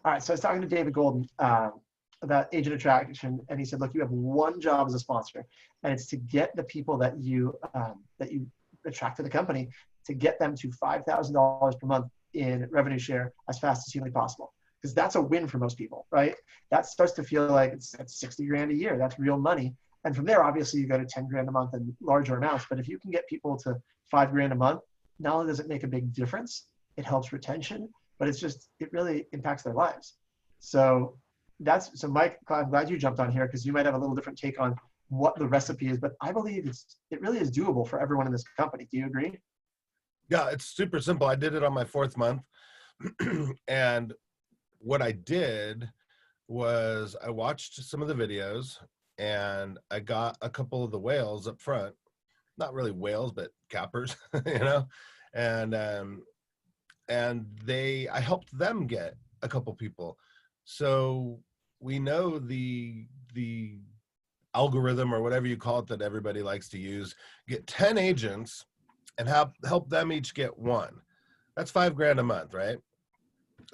All right, so I was talking to David Golden about agent attraction, and he said, look, you have one job as a sponsor, and it's to get the people that you attract to the company, to get them to $5,000 per month in revenue share as fast as humanly possible. Because that's a win for most people, right? That starts to feel like it's 60 grand a year. That's real money. And from there, obviously, you go to 10 grand a month and larger amounts. But if you can get people to 5 grand a month, not only does it make a big difference, it helps retention, but it really impacts their lives. So Mike, I'm glad you jumped on here because you might have a little different take on what the recipe is, but I believe it really is doable for everyone in this company. Do you agree? Yeah, it's super simple. I did it on my 4th month. And what I did was I watched some of the videos and I got a couple of the whales up front, not really whales, but cappers, and I helped them get a couple people. So we know the algorithm or whatever you call it that everybody likes to use, get 10 agents and help them each get 1. That's 5 grand a month, right?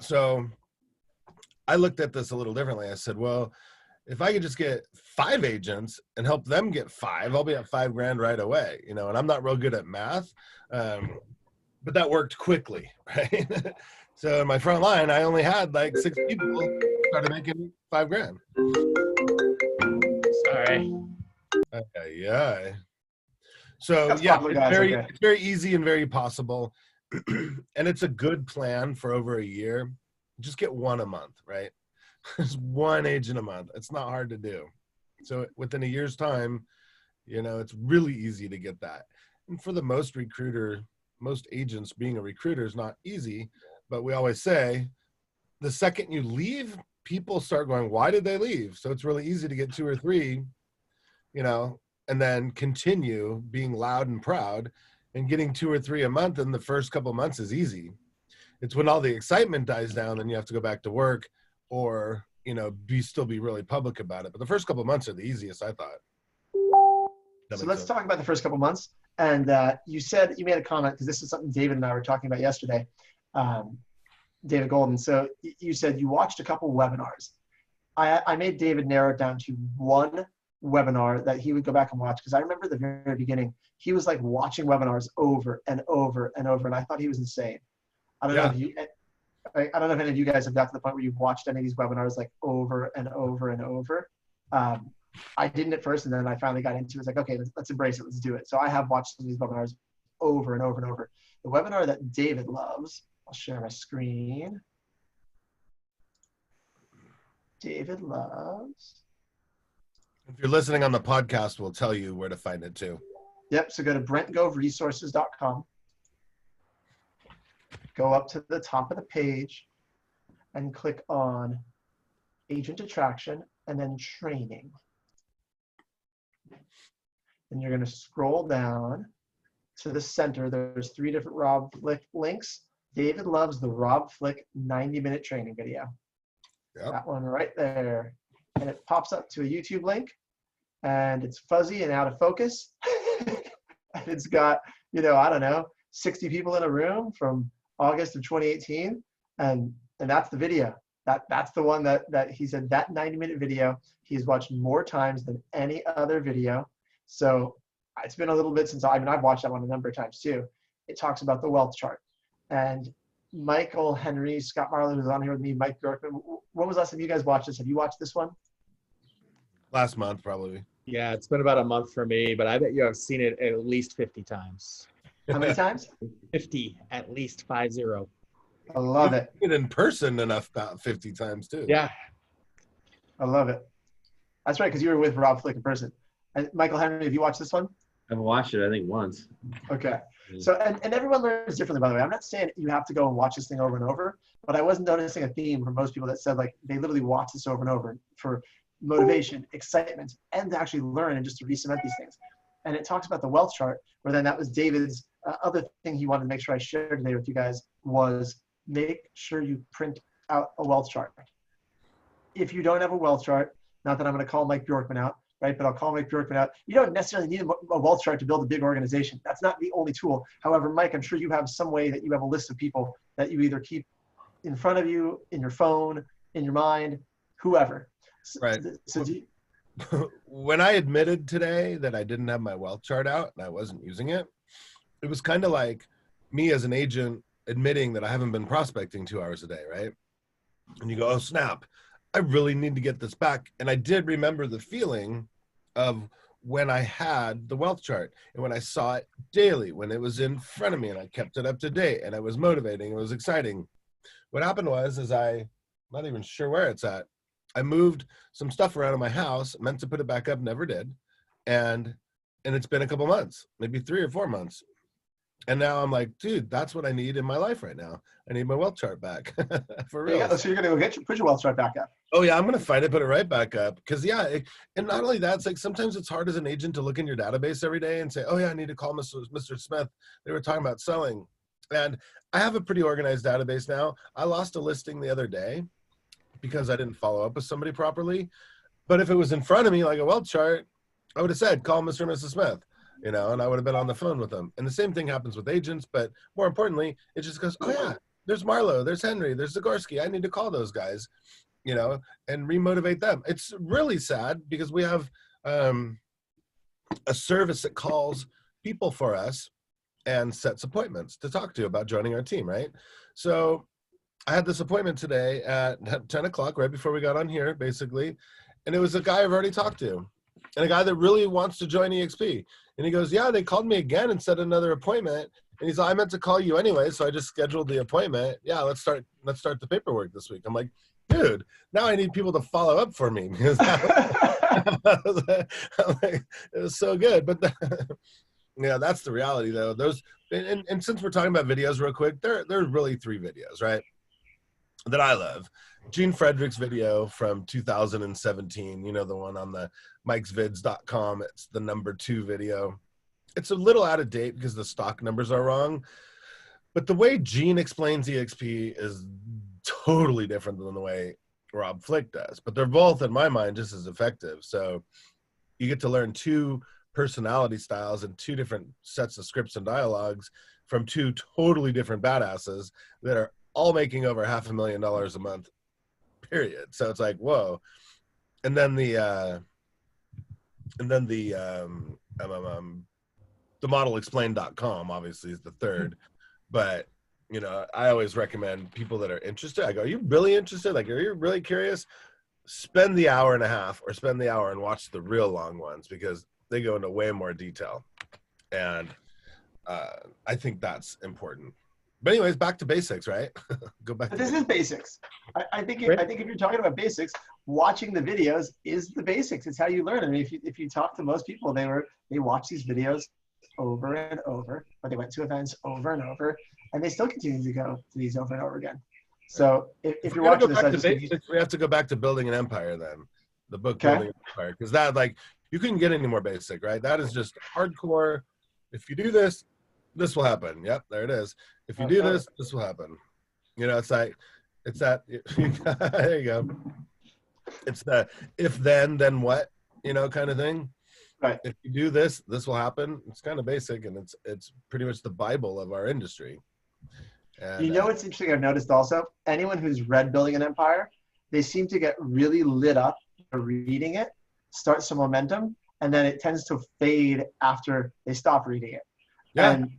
So I looked at this a little differently. I said, well, if I could just get 5 agents and help them get 5, I'll be at 5 grand right away, and I'm not real good at math, but that worked quickly, right? So in my front line, I only had like 6 people started making 5 grand. Sorry. Yeah. So That's yeah, it's very easy and very possible. And it's a good plan for over a year. Just get 1 a month, right? Just 1 agent a month. It's not hard to do. So within a year's time, it's really easy to get that. And for the most agents, being a recruiter is not easy, but we always say the second you leave, people start going, why did they leave? So it's really easy to get 2 or 3, and then continue being loud and proud, and getting 2 or 3 a month in the first couple of months is easy. It's when all the excitement dies down, then you have to go back to work or, still be really public about it. But the first couple of months are the easiest, I thought. So let's talk about the first couple of months. And you made a comment, because this is something David and I were talking about yesterday, David Golden. So you said you watched a couple webinars. I made David narrow it down to 1 webinar that he would go back and watch, because I remember at the very beginning, he was like watching webinars over and over and over, and I thought he was insane. I don't know if any of you guys have got to the point where you've watched any of these webinars like over and over and over. I didn't at first, and then I finally got into it. It's like, okay, let's embrace it. Let's do it. So I have watched some of these webinars over and over and over. The webinar that David loves, I'll share my screen. David loves. If you're listening on the podcast, we'll tell you where to find it too. Yep, so go to brentgoveresources.com. Go up to the top of the page and click on Agent Attraction and then Training. And you're going to scroll down to the center. There's 3 different Rob Flick links. David loves the Rob Flick 90-minute training video. Yep. That one right there. And it pops up to a YouTube link, and it's fuzzy and out of focus. And it's got, 60 people in a room from August of 2018. And that's the video. That's the one that he said, that 90-minute video he's watched more times than any other video. So it's been a little bit since I've watched that one a number of times too. It talks about the wealth chart. And Michael, Henry, Scott Marlowe, who's on here with me, Mike Bjorkman. When was the last time you guys watched this? Have you watched this one? Last month, probably. Yeah, it's been about a month for me, but I bet you have seen it at least 50 times. How many times? 50, at least 50. I love it. It in person enough about 50 times too. Yeah. I love it. That's right, because you were with Rob Flick in person. And Michael Henry, have you watched this one? I've watched it, I think, once. Okay. So, and everyone learns differently, by the way. I'm not saying you have to go and watch this thing over and over, but I was noticing a theme from most people that said, like, they literally watch this over and over for motivation, excitement, and to actually learn and just to re-cement these things. And it talks about the wealth chart, where then that was David's other thing he wanted to make sure I shared today with you guys was make sure you print out a wealth chart. If you don't have a wealth chart, not that I'm going to call Mike Bjorkman out, right? But I'll call Mike Bjorkman out. You don't necessarily need a wealth chart to build a big organization. That's not the only tool. However, Mike, I'm sure you have some way that you have a list of people that you either keep in front of you, in your phone, in your mind, whoever. Right. So do you, When I admitted today that I didn't have my wealth chart out and I wasn't using it, it was kind of like me as an agent admitting that I haven't been prospecting 2 hours a day, right? And you go, oh, snap, I really need to get this back. And I did remember the feeling of when I had the wealth chart and when I saw it daily, when it was in front of me and I kept it up to date and it was motivating, it was exciting. What happened was, I'm not even sure where it's at. I moved some stuff around in my house, meant to put it back up, never did. And it's been a couple months, maybe 3 or 4 months. And now I'm like, dude, that's what I need in my life right now. I need my wealth chart back for real. so you're going to go put your wealth chart back up. Oh yeah, I'm going to find it, put it right back up. Cause and not only that, it's like sometimes it's hard as an agent to look in your database every day and say, oh yeah, I need to call Mr. Smith. They were talking about selling. And I have a pretty organized database now. I lost a listing the other day because I didn't follow up with somebody properly. But if it was in front of me, like a wealth chart, I would have said, call Mr. and Mrs. Smith, and I would have been on the phone with them. And the same thing happens with agents, but more importantly, it just goes, oh yeah, there's Marlo, there's Henry, there's Zagorksy. I need to call those guys, and remotivate them. It's really sad because we have a service that calls people for us and sets appointments to talk to about joining our team, right? So I had this appointment today at 10 o'clock, right before we got on here, basically. And it was a guy I've already talked to and a guy that really wants to join EXP. And he goes, yeah, they called me again and set another appointment. And he's like, I meant to call you anyway, so I just scheduled the appointment. Yeah, let's start the paperwork this week. I'm like, dude, now I need people to follow up for me because it was so good. But yeah, that's the reality though. Those and since we're talking about videos real quick, there's really 3 videos, right, that I love. Gene Frederick's video from 2017, the one on the mikesvids.com. It's the #2 video. It's a little out of date because the stock numbers are wrong. But the way Gene explains EXP is totally different than the way Rob Flick does. But they're both, in my mind, just as effective. So you get to learn 2 personality styles and 2 different sets of scripts and dialogues from 2 totally different badasses that are all making over $500,000 a month, period. So it's like, whoa. And then the modelexplained.com obviously is the 3rd. But I always recommend people that are interested. I go, are you really interested? Like, are you really curious? Spend the hour and a half or spend the hour and watch the real long ones because they go into way more detail. And I think that's important. But anyways, back to basics, right? Go back. But this is basics. I think if you're talking about basics, watching the videos is the basics. It's how you learn. I mean, if you talk to most people, they watch these videos over and over, or they went to events over and over, and they still continue to go to these over and over again. So if you're watching this, we have to go back to building an empire then. The book Building an Empire, because that, like, you couldn't get any more basic, right? That is just hardcore. If you do this, this will happen. Yep, there it is. If you do this, this will happen. It's like, it's that. There you go. It's the if then what, kind of thing. Right. If you do this, this will happen. It's kind of basic, and it's pretty much the Bible of our industry. And, what's interesting I've noticed also? Anyone who's read Building an Empire, they seem to get really lit up reading it, start some momentum, and then it tends to fade after they stop reading it. Yeah. And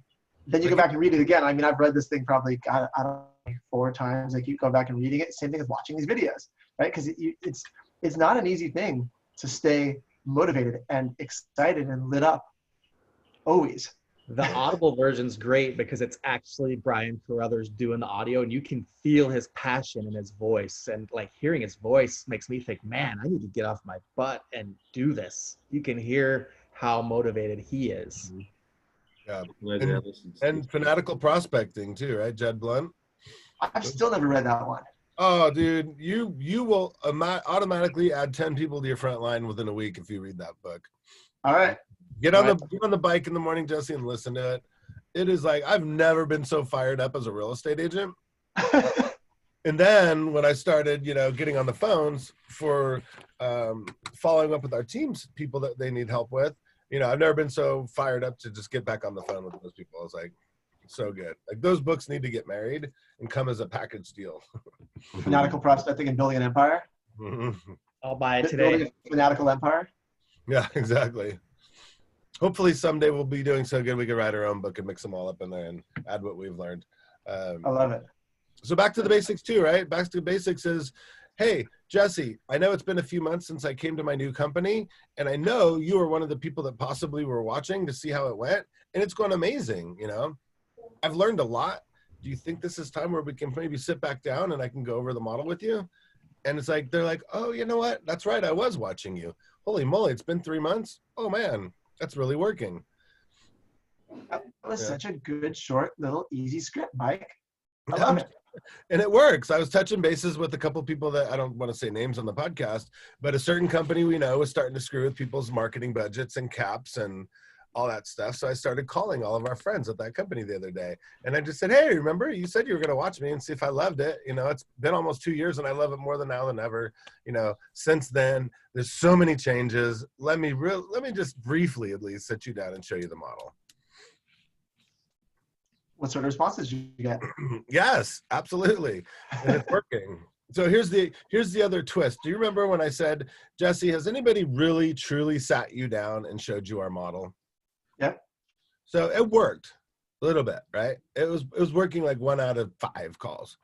then you go back and read it again. I mean, I've read this thing probably, I don't know, 4 times. I keep going back and reading it. Same thing as watching these videos, right? Because it's not an easy thing to stay motivated and excited and lit up always. The Audible version's great because it's actually Brian Carruthers doing the audio, and you can feel his passion in his voice. And like hearing his voice makes me think, man, I need to get off my butt and do this. You can hear how motivated he is. Yeah, and fanatical prospecting too, right, Jed Blunt? I've still never read that one. Oh, dude, you will automatically add 10 people to your front line within a week if you read that book. All right. Get on the bike in the morning, Jesse, and listen to it. It is like, I've never been so fired up as a real estate agent. And then when I started, getting on the phones for following up with our teams, people that they need help with, I've never been so fired up to just get back on the phone with those people. I was like, So good. Like those books need to get married and come as a package deal. Fanatical Prospecting and Building an Empire. I'll buy it Building today. a Fanatical Empire. Yeah, exactly. Hopefully someday we'll be doing so good we can write our own book and mix them all up in there and add what we've learned. I love it. So back to the basics too, right? Back to the basics is, hey, Jesse, I know it's been a few months since I came to my new company, and I know you were one of the people that possibly were watching to see how it went, and it's gone amazing, you know? I've learned a lot. Do you think this is time where we can maybe sit back down and I can go over the model with you? And it's like, they're like, oh, you know what? That's right. I was watching you. Holy moly, it's been 3 months. Oh man, that's really working. That was such a good, short, little, easy script, Mike. I love it. And it works. I was touching bases with a couple of people that I don't want to say names on the podcast, but a certain company we know is starting to screw with people's marketing budgets and caps and all that stuff. So I started calling all of our friends at that company the other day. And I just said, hey, remember you said you were going to watch me and see if I loved it. You know, it's been almost 2 years and I love it more than now than ever. You know, since then, there's so many changes. Let me just briefly at least sit you down and show you the model. What sort of responses did you get? Yes, absolutely. And it's working. So here's the other twist. Do you remember when I said, Jesse, has anybody really truly sat you down and showed you our model? Yep. So it worked a little bit, right? It was working like 1 out of 5 calls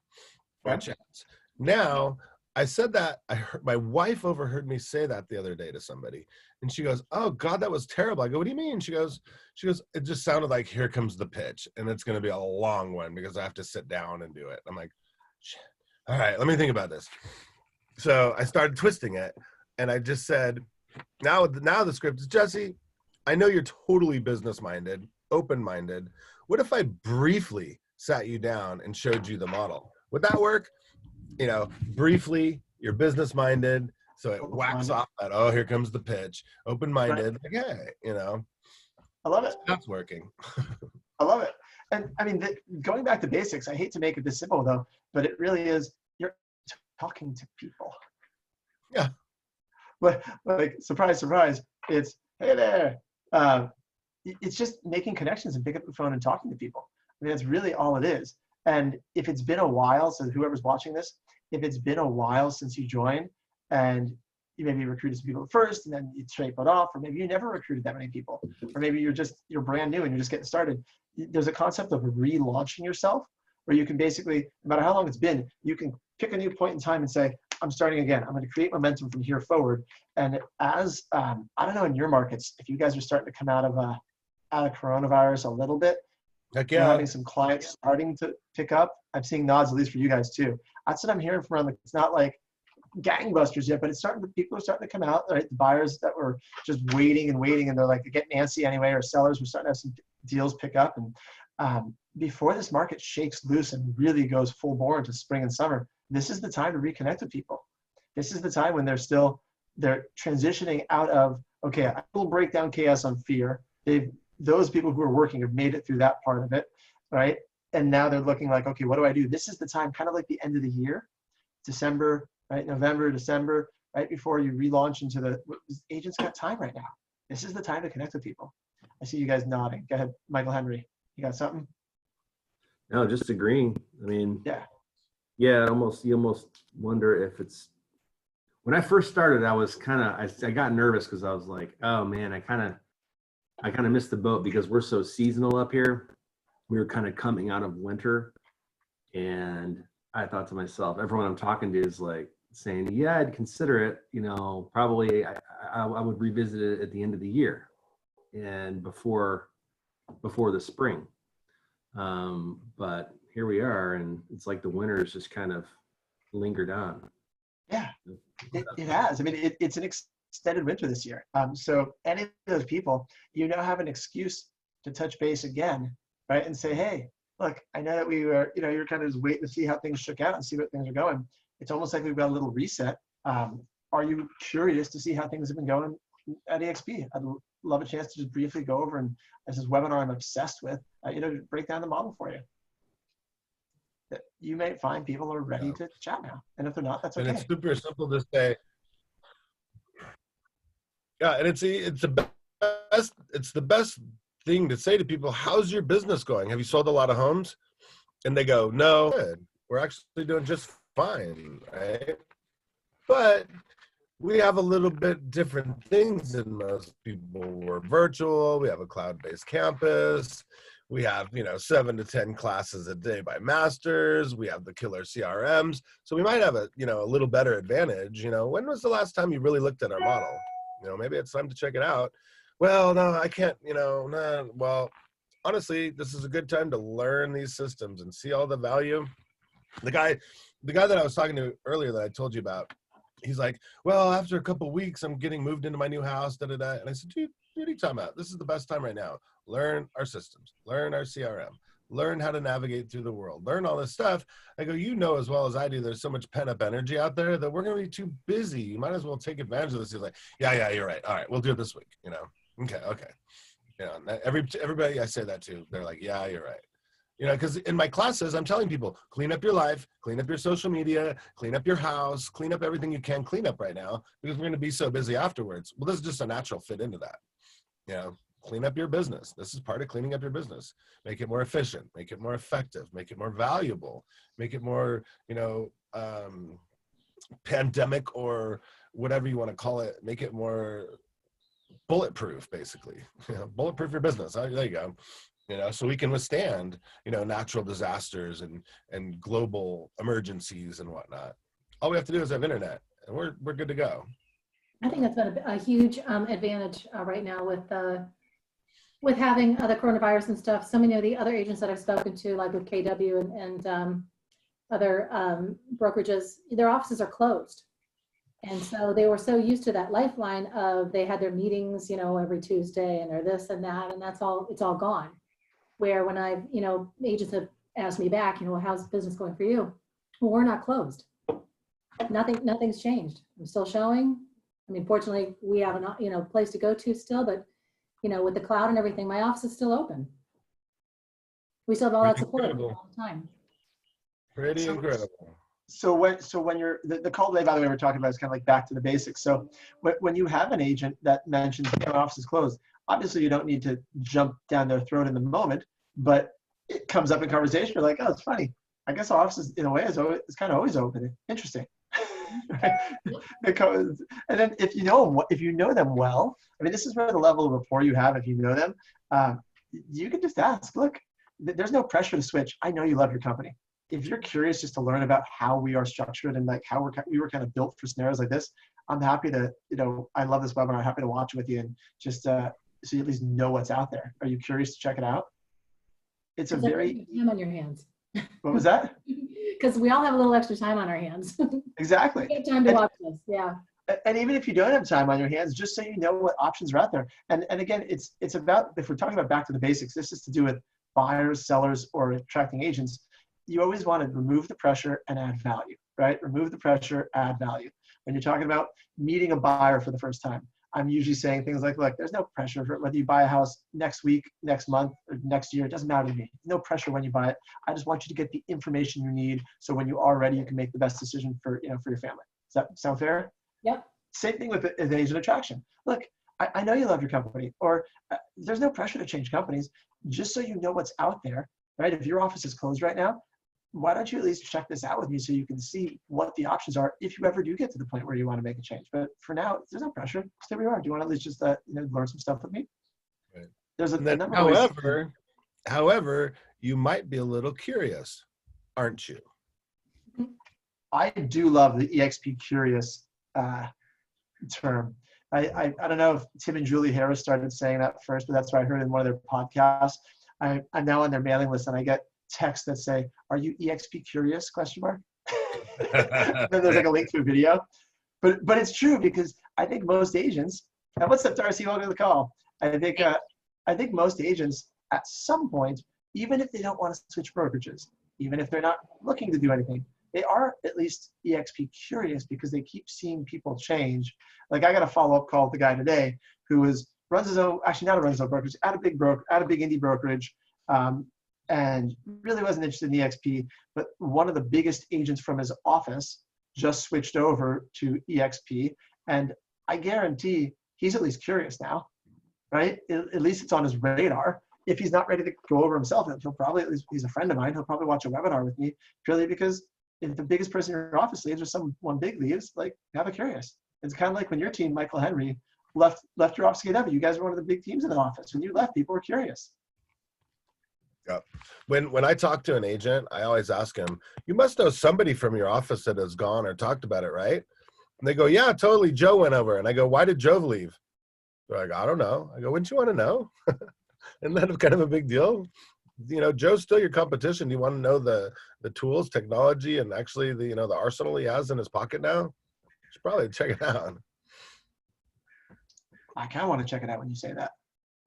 or chats. Now I said that my wife overheard me say that the other day to somebody, and she goes, "Oh God, that was terrible." I go, "What do you mean?" She goes, "It just sounded like here comes the pitch, and it's going to be a long one because I have to sit down and do it." I'm like, shit. All right, let me think about this. So I started twisting it, and I just said, now the script is, Jesse, I know you're totally business-minded, open-minded. What if I briefly sat you down and showed you the model? Would that work? You know, briefly, you're business-minded, so it whacks off that, oh, here comes the pitch. Open-minded, like, hey, you know. I love it. That's working. I love it. And I mean, going back to basics, I hate to make it this simple though, but it really is, you're talking to people. Yeah. But like, surprise, surprise, it's, hey there. It's just making connections and pick up the phone and talking to people. I mean, that's really all it is. And if it's been a while, so whoever's watching this, if it's been a while since you joined and you maybe recruited some people first and then you tapered off, or maybe you never recruited that many people, or maybe you're brand new and you're just getting started. There's a concept of relaunching yourself where you can basically, no matter how long it's been, you can pick a new point in time and say, I'm starting again. I'm going to create momentum from here forward. And as, I don't know in your markets, if you guys are starting to come out of coronavirus a little bit, Heck you're yeah. having some clients starting to pick up. I'm seeing nods, at least for you guys too. That's what I'm hearing from around. It's not like gangbusters yet, but people are starting to come out, right? The buyers that were just waiting and they're like, they're getting antsy anyway, or sellers were starting to have some deals pick up. And before this market shakes loose and really goes full bore into spring and summer, this is the time to reconnect with people. This is the time when they're transitioning out of, okay, I will break down chaos on fear. Those people who are working have made it through that part of it, right? And now they're looking like, okay, what do I do? This is the time, kind of like the end of the year, December, right? November, December, right before you relaunch into agents got time right now. This is the time to connect with people. I see you guys nodding. Go ahead, Michael Henry. You got something? No, just agreeing. I mean, Yeah. You almost wonder if it's, when I first started, I got nervous because I was like, oh man, I kind of missed the boat because we're so seasonal up here. We were kind of coming out of winter, and I thought to myself, everyone I'm talking to is like saying, yeah, I'd consider it, you know, probably I would revisit it at the end of the year and before the spring. But here we are, and it's like the winter's just kind of lingered on. Yeah, it has. I mean, it's an extended winter this year. So any of those people, you now have an excuse to touch base again, right? And say, hey, look, I know that we were, you're kind of just waiting to see how things shook out and see what things are going. It's almost like we've got a little reset. Are you curious to see how things have been going at EXP? I'd love a chance to just briefly go over, and as this webinar I'm obsessed with, break down the model for you. That you may find people are ready to chat now. And if they're not, that's okay. And it's super simple to say. Yeah, and it's the best thing to say to people. How's your business going? Have you sold a lot of homes? And they go, no, good. We're actually doing just fine, right? But we have a little bit different things than most people. We're virtual. We have a cloud-based campus. We have, 7 to 10 classes a day by masters. We have the killer CRMs. So we might have a little better advantage. When was the last time you really looked at our model? Maybe it's time to check it out. Well, no, I can't, no. Well, honestly, this is a good time to learn these systems and see all the value. The guy that I was talking to earlier that I told you about, he's like, well, after a couple of weeks, I'm getting moved into my new house, And I said, dude, what are you talking about? This is the best time right now. Learn our systems, learn our CRM, learn how to navigate through the world, learn all this stuff. I go, as well as I do, there's so much pent up energy out there that we're going to be too busy. You might as well take advantage of this. He's like, yeah, you're right. All right, we'll do it this week. Okay. Everybody I say that to, they're like, yeah, you're right. Because in my classes, I'm telling people, clean up your life, clean up your social media, clean up your house, clean up everything you can clean up right now, because we're going to be so busy afterwards. Well, this is just a natural fit into that. Clean up your business. This is part of cleaning up your business. Make it more efficient, make it more effective, make it more valuable, make it more, pandemic or whatever you want to call it, make it more bulletproof, basically. Bulletproof your business. There you go. So we can withstand, natural disasters and global emergencies and whatnot. All we have to do is have internet, and we're good to go. I think that's been a huge advantage right now with having the coronavirus and stuff. So many of the other agents that I've spoken to, like with KW and other brokerages, their offices are closed. And so they were so used to that lifeline of they had their meetings, every Tuesday and they're this and that, and it's all gone. Where when I've, agents have asked me back, how's business going for you? Well, we're not closed. Nothing's changed. I'm still showing. I mean, fortunately, we have a place to go to still, but with the cloud and everything, my office is still open. We still have all that support all the time. Pretty incredible. So when you're the call today, by the way, we're talking about is kind of like back to the basics. So when you have an agent that mentions your office is closed, obviously you don't need to jump down their throat in the moment, but it comes up in conversation. You're like, oh, it's funny. I guess our office is, in a way, it's kind of always open. Interesting. Right? Because, and then if you know them well, I mean, this is where the level of rapport you have if you know them. You can just ask. Look, there's no pressure to switch. I know you love your company. If you're curious just to learn about how we are structured and like how we were kind of built for scenarios like this, I'm happy to, I love this webinar. I'm happy to watch it with you and just so you at least know what's out there. Are you curious to check it out? It's a very time on your hands. What was that? Because we all have a little extra time on our hands. Exactly. We have time to watch this. Yeah. And even if you don't have time on your hands, just so you know what options are out there. And again, it's about, if we're talking about back to the basics, this is to do with buyers, sellers, or attracting agents. You always want to remove the pressure and add value, right? Remove the pressure, add value. When you're talking about meeting a buyer for the first time, I'm usually saying things like, look, there's no pressure for whether you buy a house next week, next month, or next year. It doesn't matter to me. No pressure when you buy it. I just want you to get the information you need so when you are ready, you can make the best decision for your family. Does that sound fair? Yep. Same thing with the agent attraction. Look, I know you love your company, or there's no pressure to change companies. Just so you know what's out there, right? If your office is closed right now, why don't you at least check this out with me so you can see what the options are if you ever do get to the point where you want to make a change. But for now, there's no pressure. Stay where you are. Do you want to at least just learn some stuff with me? Right. There's a number of ways. However, you might be a little curious, aren't you? I do love the EXP curious term. I don't know if Tim and Julie Harris started saying that first, but that's what I heard in one of their podcasts. I'm now on their mailing list, and I get texts that say, "Are you EXP curious?" ? Then there's like a link to a video, but it's true because I think most agents. And what's up, Darcy? Welcome to the call. I think most agents at some point, even if they don't want to switch brokerages, even if they're not looking to do anything, they are at least EXP curious because they keep seeing people change. Like I got a follow-up call with the guy today who runs his own, actually not runs his own brokerage, at a big indie brokerage. And really wasn't interested in EXP, but one of the biggest agents from his office just switched over to EXP. And I guarantee he's at least curious now. right? At least it's on his radar. If he's not ready to go over himself, he'll probably, at least he's a friend of mine, he'll probably watch a webinar with me, purely because if the biggest person in your office leaves or someone big leaves, like, have a curious. It's kind of like when your team, Michael Henry, left your office to get KW. You guys were one of the big teams in the office. When you left, people were curious. Yeah. When I talk to an agent, I always ask him, you must know somebody from your office that has gone or talked about it, right? And they go, yeah, totally. Joe went over. And I go, why did Joe leave? They're like, I don't know. I go, wouldn't you want to know? Isn't that kind of a big deal? You know, Joe's still your competition. Do you want to know the tools, technology, and actually the, you know, the arsenal he has in his pocket now? You should probably check it out. I kind of want to check it out when you say that.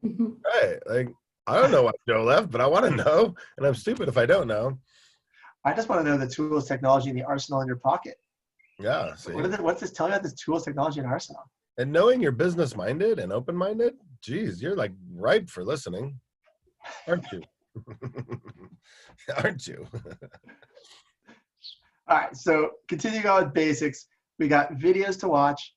Right. Like, I don't know why Joe left, but I want to know. And I'm stupid if I don't know. I just want to know the tools, technology, and the arsenal in your pocket. Yeah. See? What's this telling you about this tools, technology, and arsenal? And knowing you're business-minded and open-minded, geez, you're like ripe for listening. Aren't you? Aren't you? All right, so continuing on with basics, we got videos to watch.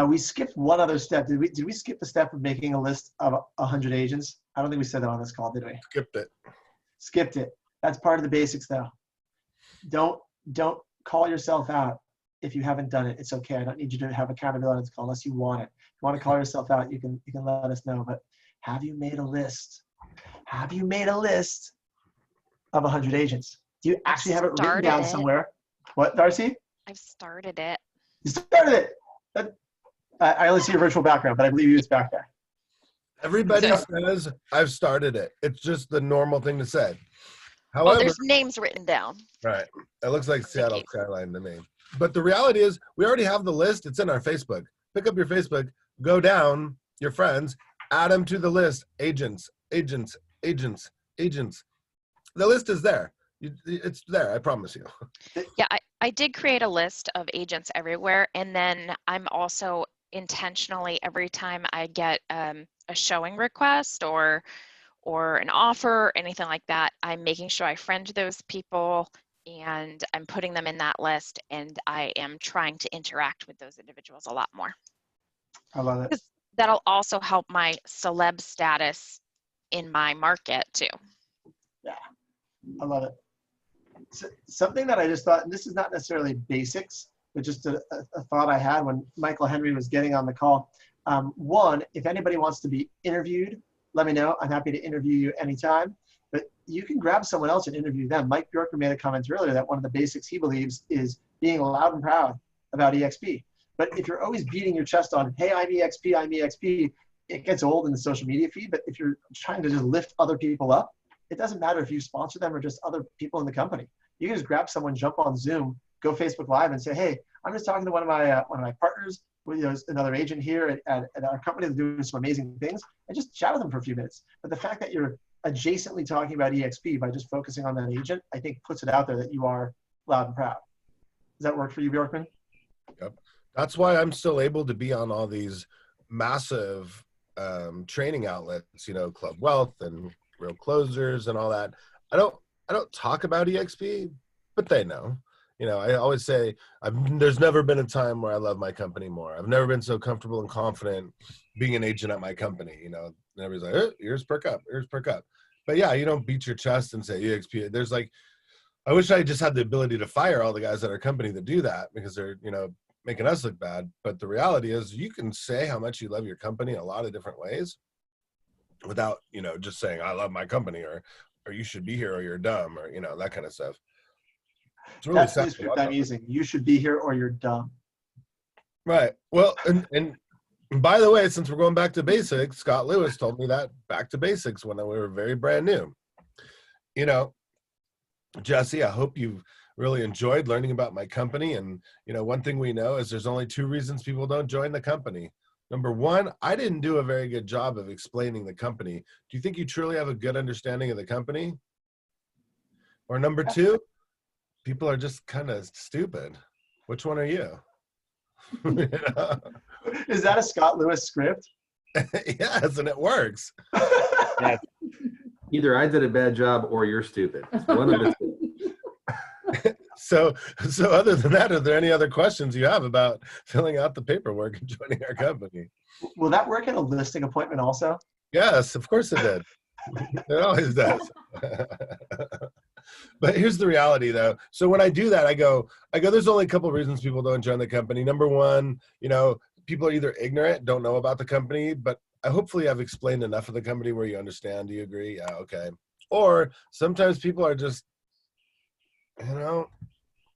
We skipped one other step. Did we skip the step of making a list of 100 agents? I don't think we said that on this call, did we? Skipped it. Skipped it. That's part of the basics, though. Don't call yourself out if you haven't done it. It's okay. I don't need you to have accountability on this call unless you want it. If you want to call yourself out, you can let us know. But have you made a list? Have you made a list of 100 agents? Do you actually have it written down somewhere? What, Darcy? I've started it. You started it. I only see your virtual background, but I believe you it's back there. Everybody says, I've started it. It's just the normal thing to say. However, Oh, there's names written down. right. It looks like Seattle skyline to me. But the reality is, we already have the list. It's in our Facebook. Pick up your Facebook, go down your friends, add them to the list. Agents, agents, agents, agents. The list is there. It's there, I promise you. Yeah, I did create a list of agents everywhere. And then I'm also intentionally, every time I get a showing request or an offer or anything like that, I'm making sure I friend those people and I'm putting them in that list, and I am trying to interact with those individuals a lot more. I love it. That'll also help my celeb status in my market too. Yeah, I love it. So, something that I just thought, and this is not necessarily basics, but just a thought I had when Michael Henry was getting on the call. One, if anybody wants to be interviewed, let me know. I'm happy to interview you anytime. But you can grab someone else and interview them. Mike Bjorkman made a comment earlier that one of the basics he believes is being loud and proud about EXP. But if you're always beating your chest on, hey, I'm EXP, it gets old in the social media feed. But if you're trying to just lift other people up, it doesn't matter if you sponsor them or just other people in the company. You can just grab someone, jump on Zoom, go Facebook Live and say, hey, I'm just talking to one of my partners, another agent here at our company that's doing some amazing things, and just chat with them for a few minutes. But the fact that you're adjacently talking about EXP by just focusing on that agent, I think puts it out there that you are loud and proud. Does that work for you, Bjorkman? Yep. That's why I'm still able to be on all these massive training outlets, you know, Club Wealth and Real Closers and all that. I don't talk about EXP, but they know. You know, I always say there's never been a time where I love my company more. I've never been so comfortable and confident being an agent at my company. You know, and everybody's like, here's perk up, here's perk up. But yeah, you don't beat your chest and say EXP. There's like, I wish I just had the ability to fire all the guys at our company that do that because they're, you know, making us look bad. But the reality is you can say how much you love your company in a lot of different ways without, you know, just saying I love my company or you should be here or you're dumb or, you know, that kind of stuff. It's really That's the script I'm using. You should be here or you're dumb. Right. Well, and by the way, since we're going back to basics, Scott Lewis told me that back to basics when we were very brand new. You know, Jesse, I hope you've really enjoyed learning about my company. And, you know, one thing we know is there's only 2 reasons people don't join the company. Number 1, I didn't do a very good job of explaining the company. Do you think you truly have a good understanding of the company? Or number 2, people are just kind of stupid. Which one are you? You know? Is that a Scott Lewis script? Yes, and it works. Yeah. Either I did a bad job or you're stupid. It's one of the two. So other than that, are there any other questions you have about filling out the paperwork and joining our company? Will that work in a listing appointment also? Yes, of course it did. It always does. But here's the reality though. So when I do that, I go, there's only a couple of reasons people don't join the company. Number one, people are either ignorant, don't know about the company, but hopefully I've explained enough of the company where you understand. Do you agree? Yeah, okay. Or sometimes people are just,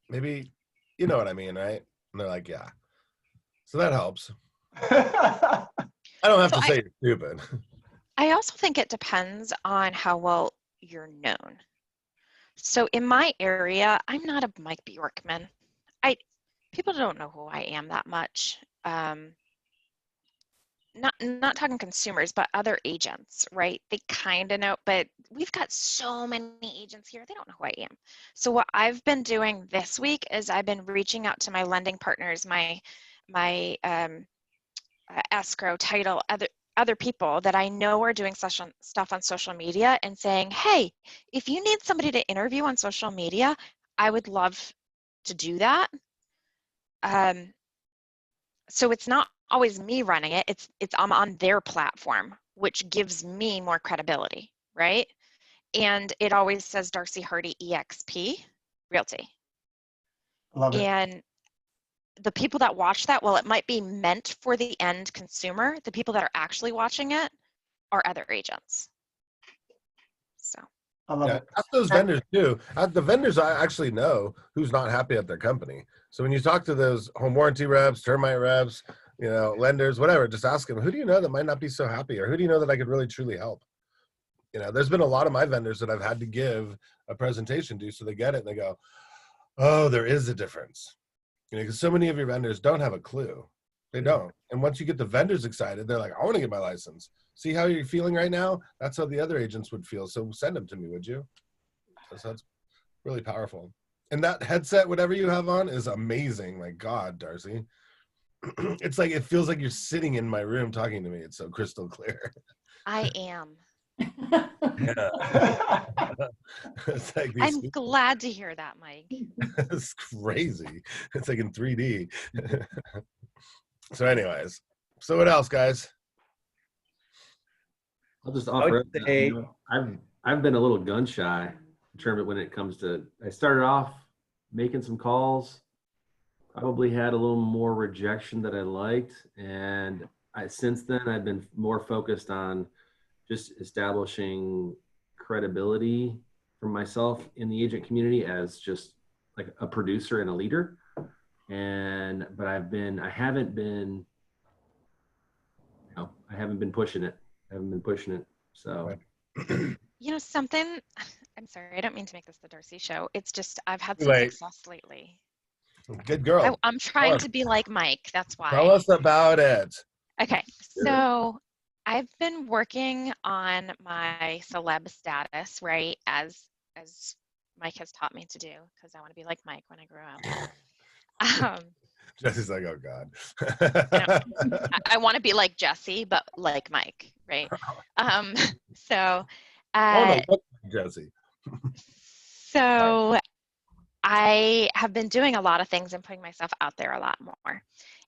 maybe, you know what I mean, right? And they're like, yeah. So that helps. I don't have to say you're stupid. I also think it depends on how well you're known. So in my area, I'm not a Mike Bjorkman. People don't know who I am that much. Not talking consumers, but other agents, right? They kind of know, but we've got so many agents here, they don't know who I am. So what I've been doing this week is I've been reaching out to my lending partners, my escrow, title, other people that I know are doing stuff on social media and saying, hey, if you need somebody to interview on social media, I would love to do that. So it's not always me running it. It's I'm on their platform, which gives me more credibility, right? And it always says Darcy Hardy EXP Realty. Love it. And the people that watch that, well, it might be meant for the end consumer. The people that are actually watching it are other agents. So I love it. Ask those vendors too. The vendors I actually know who's not happy at their company. So when you talk to those home warranty reps, termite reps, lenders, whatever, just ask them, who do you know that might not be so happy? Or who do you know that I could really truly help? There's been a lot of my vendors that I've had to give a presentation to so they get it and they go, oh, there is a difference. Because so many of your vendors don't have a clue. They don't. And once you get the vendors excited, they're like, I want to get my license. See how you're feeling right now? That's how the other agents would feel. So send them to me, would you? So that's really powerful. And that headset, whatever you have on, is amazing. My God, Darcy. It's like, it feels like you're sitting in my room talking to me. It's so crystal clear. I am. Yeah. It's like I'm glad to hear that, Mike. It's crazy. It's like in 3D. So anyways, so what else, guys? I'll just offer up that, I've been a little gun shy in terms of when it comes to, I started off making some calls, probably had a little more rejection that I liked. And since then I've been more focused on just establishing credibility for myself in the agent community as just like a producer and a leader. But I haven't been pushing it. So, something, I'm sorry, I don't mean to make this the Darcy show. It's just, I've had some success lately. Good girl. I'm trying to be like Mike. That's why. Tell us about it. Okay. So I've been working on my celeb status, right? As Mike has taught me to do, because I want to be like Mike when I grow up. Jesse's like, oh God. I want to be like Jesse, but like Mike, right? So Jesse. So I have been doing a lot of things and putting myself out there a lot more.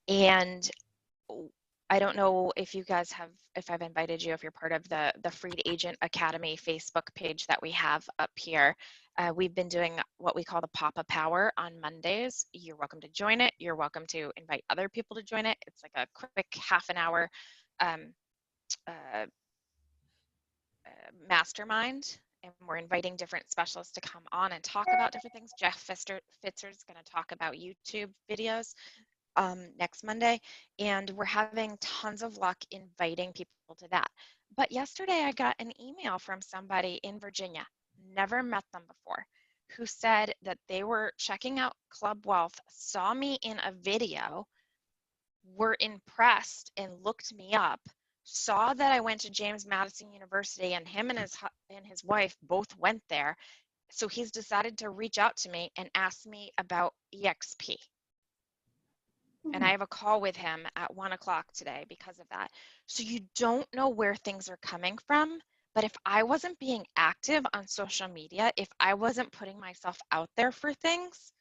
And I don't know if you guys have, if I've invited you, if you're part of the Freed Agent Academy Facebook page that we have up here. We've been doing what we call the Papa Power on Mondays. You're welcome to join it. You're welcome to invite other people to join it. It's like a quick half an hour mastermind. And we're inviting different specialists to come on and talk about different things. Jeff Fitzer is going to talk about YouTube videos next Monday, and we're having tons of luck inviting people to that. But yesterday I got an email from somebody in Virginia, never met them before, who said that they were checking out Club Wealth, saw me in a video, were impressed and looked me up, saw that I went to James Madison University, and him and his wife both went there. So he's decided to reach out to me and ask me about EXP. And I have a call with him at 1 o'clock today because of that. So you don't know where things are coming from, but if I wasn't being active on social media, if I wasn't putting myself out there for things,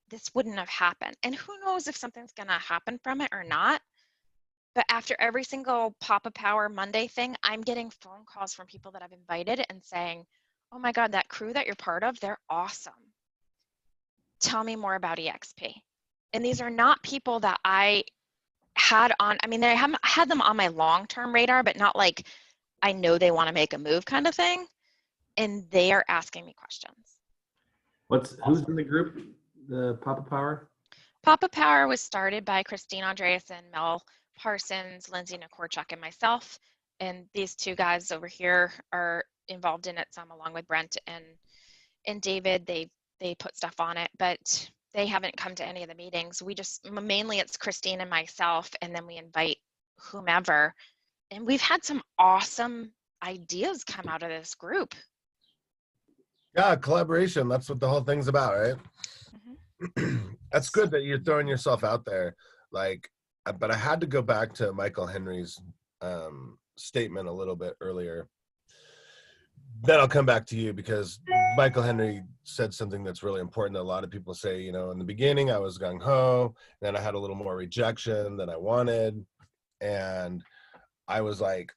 this wouldn't have happened. And who knows if something's going to happen from it or not. But after every single Papa Power Monday thing, I'm getting phone calls from people that I've invited and saying, oh my God, that crew that you're part of, they're awesome. Tell me more about EXP. And these are not people that I had on, I mean, I haven't had them on my long-term radar, but not like I know they want to make a move kind of thing. And they are asking me questions. Who's in the group? The Papa Power? Papa Power was started by Christine Andreasen, Mel Parsons, Lindsay Nakorchuk, and myself. And these two guys over here are involved in it some, along with Brent and David. They put stuff on it, but they haven't come to any of the meetings. We just, mainly it's Christine and myself, and then we invite whomever. And we've had some awesome ideas come out of this group. Yeah, collaboration. That's what the whole thing's about, right? That's good that you're throwing yourself out there. Like, but I had to go back to Michael Henry's statement a little bit earlier. Then I'll come back to you, because Michael Henry said something that's really important that a lot of people say, you know, in the beginning I was gung-ho, then I had a little more rejection than I wanted. And I was like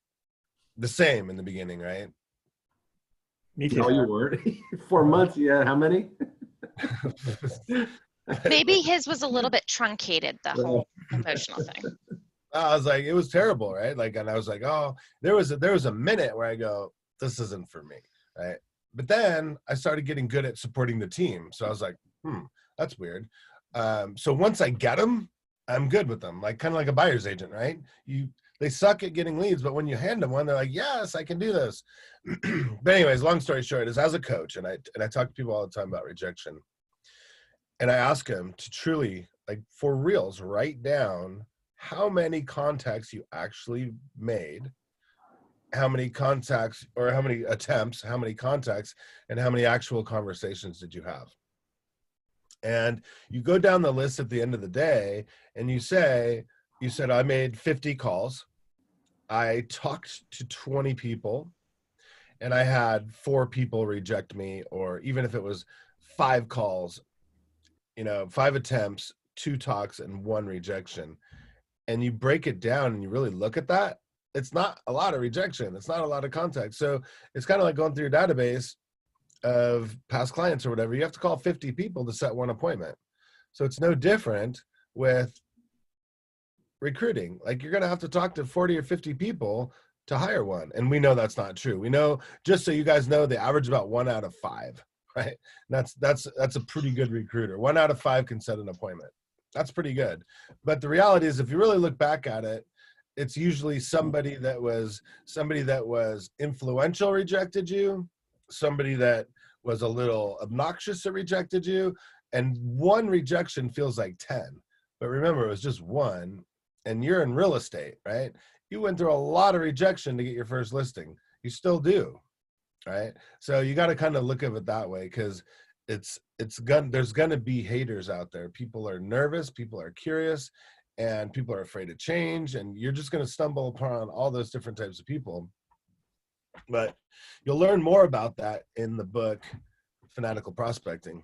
the same in the beginning, right? Me too. No, you weren't. 4 months, yeah. How many? Maybe his was a little bit truncated, the whole emotional thing. I was like, it was terrible, right? Like, and I was like, oh, there was a minute where I go, this isn't for me, right? But then I started getting good at supporting the team. So I was like, that's weird. So once I get them, I'm good with them. Like, kind of like a buyer's agent, right? They suck at getting leads, but when you hand them one, they're like, yes, I can do this. But anyways, long story short is, as a coach, and I talk to people all the time about rejection, and I ask them to truly, like, for reals, write down how many contacts you actually made, how many contacts, or how many attempts, how many contacts, and how many actual conversations did you have. And you go down the list at the end of the day, and you said, I made 50 calls. I talked to 20 people, and I had 4 people reject me, or even if it was 5 calls, 5 attempts, 2 talks, and 1 rejection. And you break it down and you really look at that, it's not a lot of rejection. It's not a lot of contact. So it's kind of like going through your database of past clients or whatever. You have to call 50 people to set 1 appointment. So it's no different with recruiting. Like, you're going to have to talk to 40 or 50 people to hire one. And we know that's not true. We know, just so you guys know, they average about 1 out of 5, right? And that's a pretty good recruiter. 1 out of 5 can set an appointment. That's pretty good. But the reality is, if you really look back at it, it's usually somebody that was influential rejected you, somebody that was a little obnoxious that rejected you, and 1 rejection feels like 10. But remember, it was just 1, and you're in real estate, right? You went through a lot of rejection to get your first listing. You still do, right? So you got to kind of look at it that way, because there's gonna be haters out there. People are nervous, people are curious, and people are afraid of change, and you're just gonna stumble upon all those different types of people. But you'll learn more about that in the book, Fanatical Prospecting.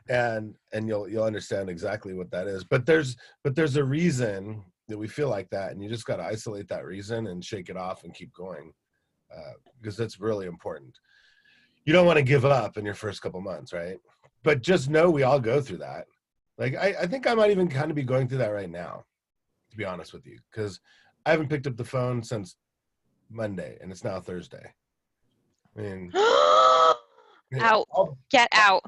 and you'll understand exactly what that is. But there's a reason that we feel like that, and you just got to isolate that reason and shake it off and keep going, because that's really important. You don't want to give up in your first couple months, right? But just know we all go through that. Like, I think I might even kind of be going through that right now, to be honest with you, because I haven't picked up the phone since Monday, and it's now Thursday. I mean, out. Get out.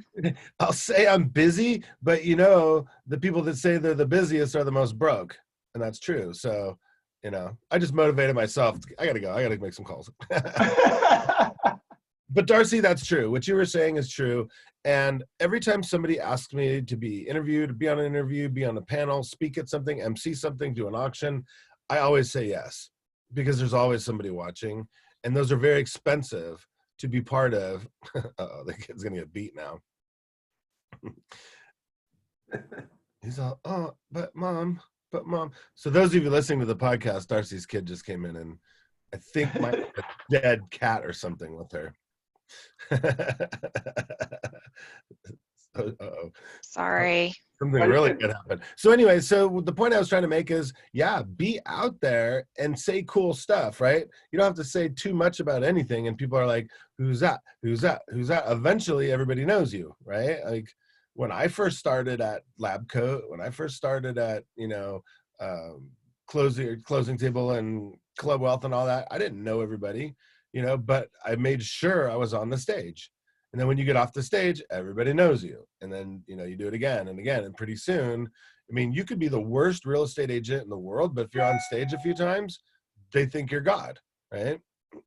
I'll say I'm busy, but the people that say they're the busiest are the most broke, and that's true. So, I just motivated myself. I gotta go. I gotta make some calls. But Darcy, that's true. What you were saying is true. And every time somebody asks me to be interviewed, be on an interview, be on a panel, speak at something, MC something, do an auction, I always say yes, because there's always somebody watching, and those are very expensive to be part of. Uh-oh, the kid's gonna get beat now. He's all, oh, but mom. So those of you listening to the podcast, Darcy's kid just came in, and I think might have a dead cat or something with her. Uh-oh. Sorry. Something Are you really good? good happened. So anyway, so the point I was trying to make is, yeah, be out there and say cool stuff, right? You don't have to say too much about anything, and people are like, "Who's that? Who's that? Who's that?" Eventually, everybody knows you, right? Like when I first started at Lab Coat, when I first started at closing table and Club Wealth and all that, I didn't know everybody, but I made sure I was on the stage. And then when you get off the stage, everybody knows you. And then, you do it again and again. And pretty soon, I mean, you could be the worst real estate agent in the world, but if you're on stage a few times, they think you're God, right?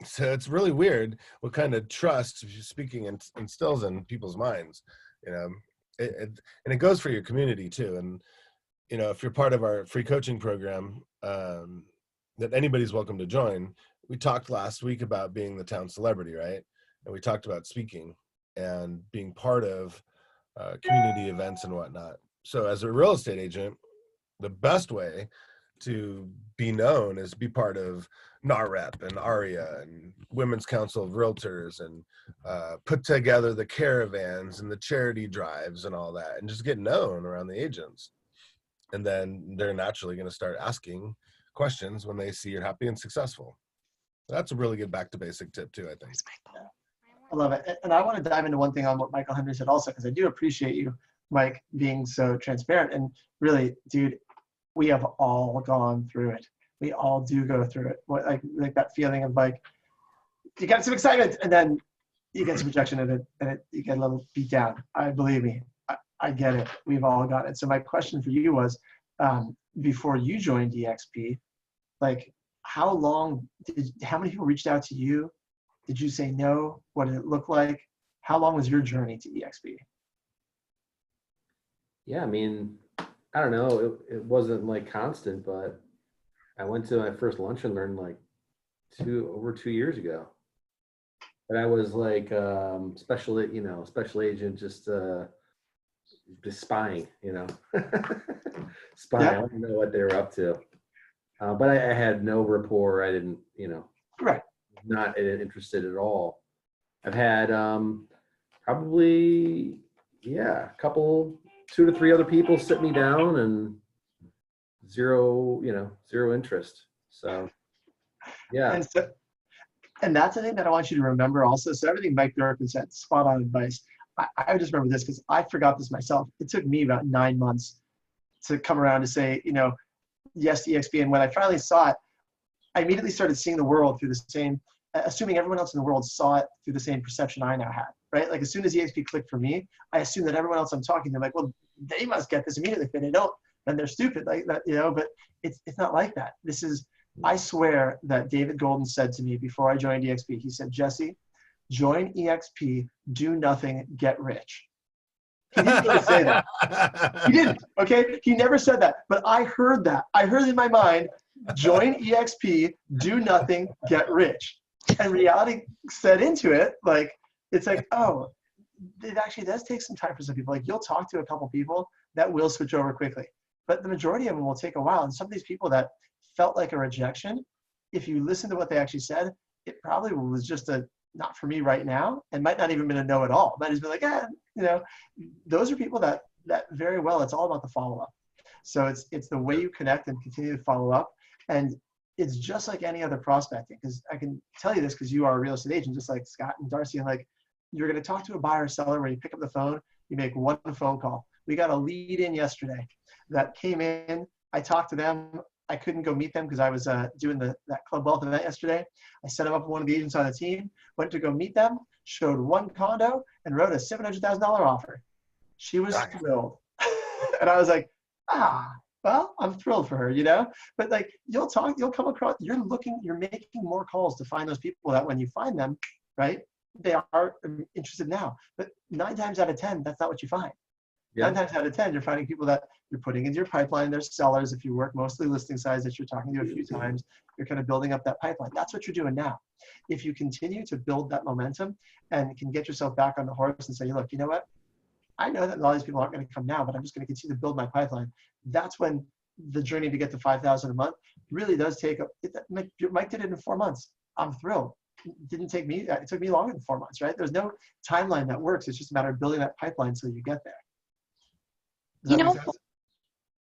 So it's really weird what kind of trust speaking instills in people's minds, and it goes for your community too. And, if you're part of our free coaching program, that anybody's welcome to join. We talked last week about being the town celebrity, right? And we talked about speaking and being part of community events and whatnot. So as a real estate agent, the best way to be known is be part of NAREP and ARIA and Women's Council of Realtors, and put together the caravans and the charity drives and all that, and just get known around the agents. And then they're naturally going to start asking questions when they see you're happy and successful. That's a really good back to basic tip too, I think. I love it. And I want to dive into one thing on what Michael Henry said also, because I do appreciate you, Mike, being so transparent. And really, dude, we have all gone through it. We all do go through it. Like that feeling of like, you got some excitement and then you get some rejection and you get a little beat down. Believe me, I get it. We've all got it. So my question for you was, before you joined EXP, like how many people reached out to you? Did you say no? What did it look like? How long was your journey to EXP? Yeah, I mean, I don't know. It wasn't like constant, but I went to my first lunch and learn like over 2 years ago. But I was like special agent, just spying, spying. Yeah. I don't know what they were up to. But I had no rapport. I didn't, Right. not interested at all. I've had probably, a couple, 2 to 3 other people sit me down and zero interest. So, yeah. And that's the thing that I want you to remember also. So everything Mike Bjorkman said, spot on advice. I just remember this because I forgot this myself. It took me about 9 months to come around to say, yes to EXP. And when I finally saw it, I immediately started seeing the world through the same, assuming everyone else in the world saw it through the same perception I now had, right? Like as soon as EXP clicked for me, I assumed that everyone else I'm talking to, like, well, they must get this immediately. If they don't, then they're stupid, like that, but it's not like that. I swear that David Golden said to me before I joined EXP, he said, Jesse, join EXP, do nothing, get rich. He didn't really say that. He didn't, okay? He never said that, but I heard that. I heard in my mind, join EXP, do nothing, get rich. And reality set into it, like, it's like, oh, it actually does take some time for some people. Like you'll talk to a couple people that will switch over quickly, but the majority of them will take a while. And some of these people that felt like a rejection, if you listen to what they actually said, it probably was just a not for me right now, and might not even been a no at all. Might just be like, those are people that very well, it's all about the follow-up. So it's the way you connect and continue to follow up. And it's just like any other prospecting, because I can tell you this because you are a real estate agent, just like Scott and Darcy, and like you're going to talk to a buyer or seller where you pick up the phone, you make one phone call. We got a lead in yesterday that came in. I talked to them. I couldn't go meet them because I was doing that Club Wealth event yesterday. I set them up with one of the agents on the team, went to go meet them, showed one condo, and wrote a $700,000 offer. She was thrilled. And I was like, well, I'm thrilled for her, But like you'll come across, you're making more calls to find those people that when you find them, right, they are interested now. But 9 times out of 10, that's not what you find. Yeah. 9 times out of 10, you're finding people that you're putting into your pipeline. They're sellers. If you work mostly listing size that you're talking to a few times, you're kind of building up that pipeline. That's what you're doing now. If you continue to build that momentum and can get yourself back on the horse and say, look, you know what? I know that a lot of these people aren't going to come now, but I'm just going to continue to build my pipeline. That's when the journey to get to 5,000 a month really does take Mike did it in 4 months. I'm thrilled. didn't take me, it took me longer than 4 months, right? There's no timeline that works. It's just a matter of building that pipeline so you get there. Does You that make know, sense?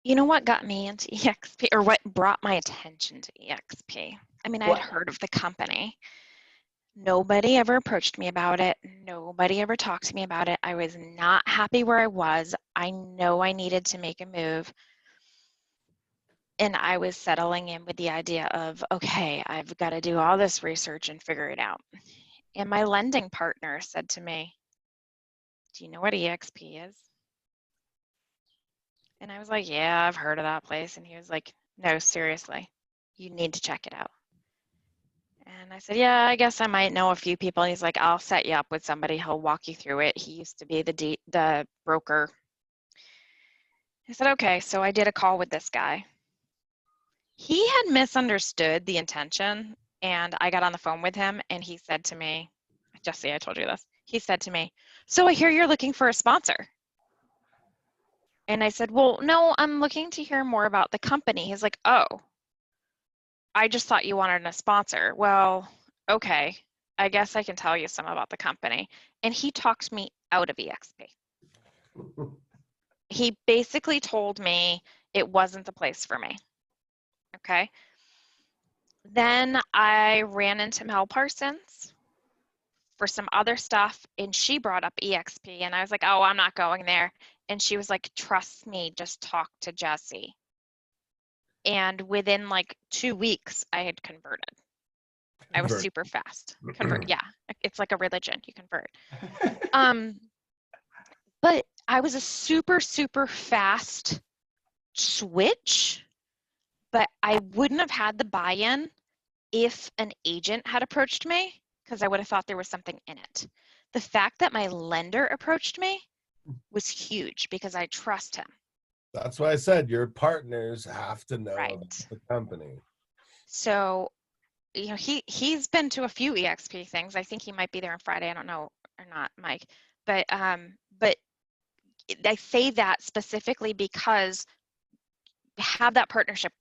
you know what got me into EXP, or what brought my attention to EXP? I mean, I'd What? heard of the company. Nobody ever approached me about it. Nobody ever talked to me about it. I was not happy where I was. I know I needed to make a move. And I was settling in with the idea of, okay, I've got to do all this research and figure it out. And my lending partner said to me, do you know what EXP is? And I was like, yeah, I've heard of that place. And he was like, no, seriously, you need to check it out. And I said, yeah, I guess I might know a few people. And he's like, I'll set you up with somebody. He'll walk you through it. He used to be the broker. I said, okay. So I did a call with this guy. He had misunderstood the intention. And I got on the phone with him and he said to me, Jesse, I told you this. He said to me, so I hear you're looking for a sponsor. And I said, well, no, I'm looking to hear more about the company. He's like, oh, I just thought you wanted a sponsor. Well, okay, I guess I can tell you some about the company. And he talked me out of EXP. He basically told me it wasn't the place for me. Okay. Then I ran into Mel Parsons for some other stuff, and she brought up EXP, and I was like, oh, I'm not going there. And she was like, trust me, just talk to Jesse. And within like 2 weeks, I had converted. I was super fast. Yeah, it's like a religion. You convert. But I was a super, super fast switch, but I wouldn't have had the buy-in if an agent had approached me, because I would have thought there was something in it. The fact that my lender approached me was huge because I trust him. That's why I said your partners have to know Right. about the company. So, you know, he's been to a few EXP things. I think he might be there on Friday. I don't know or not, Mike. But I say that specifically because have that partnership